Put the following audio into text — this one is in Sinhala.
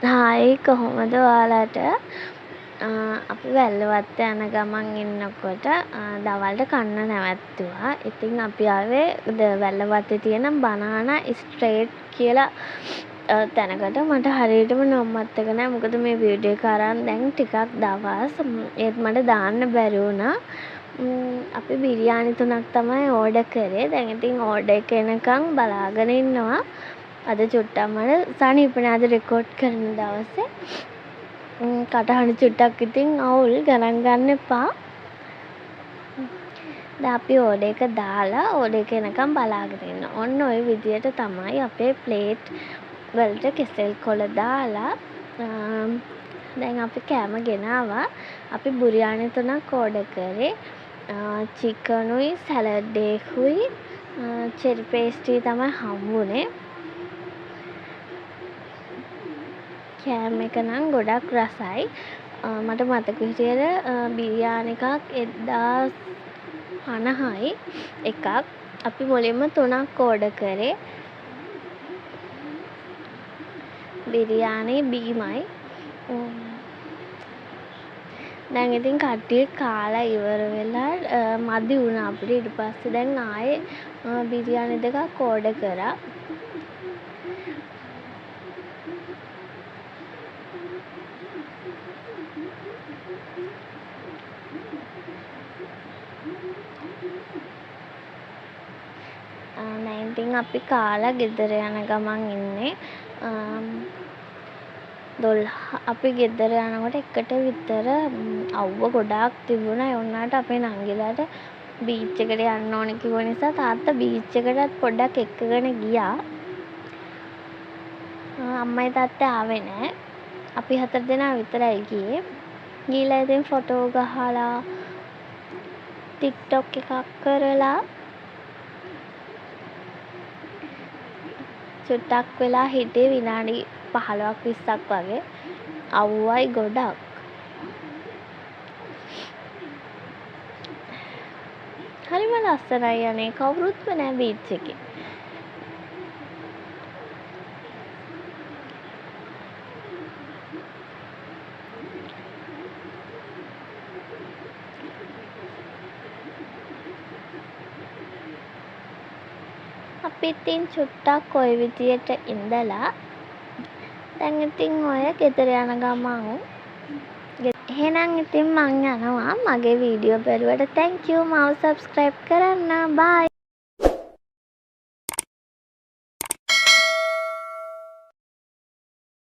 හායි කොහොමද ඔයාලට අපි වැල්ලවත්ත යන ගමන් ඉන්නකොට දවල්ට කන්න නැවැත්තුවා. ඉතින් අපි ආවේ වැල්ලවත්තේ තියෙන බනානා ස්ට්‍රීට් කියලා තැනකට. මට හරියටම නම මතක නෑ. මොකද මේ වීඩියෝ එක අරන් දැන් ටිකක් දවස්. ඒත් මට දාන්න බැරි වුණා. අපි බිරියානි 3ක් තමයි ඕඩර් කරේ. දැන් ඉතින් ඕඩර් එක එනකන් බලාගෙන ඉන්නවා. අද චුට්ටක් මට සනීපනේ අද රෙකෝඩ් කරන දවසේ. කටහඬ චුට්ටක් ඉතින් අවුල් ගණන් ගන්න එපා. දැන් අපි ඕඩර් එක දාලා ඕඩර් එක එනකන් බලාගෙන ඉන්නවා. ඔන්න ඔය විදියට තමයි අපේ ප්ලේට් වලට කෙසෙල් කොළ දාලා දැන් අපි කෑම ගෙනාවා. අපි බුරියානි 3ක් ඕඩර් කරේ. චිකනුයි සැලඩ් එකකුයි චෙරි පේස්ට්‍රි තමයි හම්බුනේ. කෑම එක නම් ගොඩක් රසයි. මට මතක විදියට බිරියානි එකක් 1050යි එකක්. අපි මුලින්ම 3ක් ඕඩර් කරේ. බිරියානි බීමයි. දැන් ඉතින් කට්ටිය කාලා ඉවර වෙලා මදි වුණා අපිට. ඊට පස්සේ දැන් ආයේ බිරියානි 2ක් ඕඩර් කරා. දැන් ඉතින් අපි කාලා ගෙදර යන ගමන් ඉන්නේ. 12 අපි ගෙදර යනකොට එකට විතර අවුව ගොඩාක් තිබුණා. ඒ වුණාට අපේ නංගිලාට බීච් එකට යන්න ඕන කිව්ව නිසා තාත්තා බීච් එකටත් පොඩ්ඩක් එක්කගෙන ගියා. අම්මයි තාත්තයි ආවේ නෑ. අපි 4 දෙනා විතරයි ගියේ. ගිහලා ඉතින් ෆොටෝ ගහලා TikTok එකක් කරලා චුට්ටක් වෙලා හිටියේ විනාඩි 15ක් 20ක් වගේ. අවුවයි ගොඩක්. හරිම ලස්සනයි අනේ. කවුරුත්ම නෑ බීච් එකේ. අපි ඉතින් චුට්ටක් ওই විදියට ඉඳලා දැන් ඉතින් ඔය ගෙදර යන ගමන් එහෙනම් ඉතින් මං යනවා. මගේ වීඩියෝ බැලුවට thank you. මාව subscribe කරන්න. bye.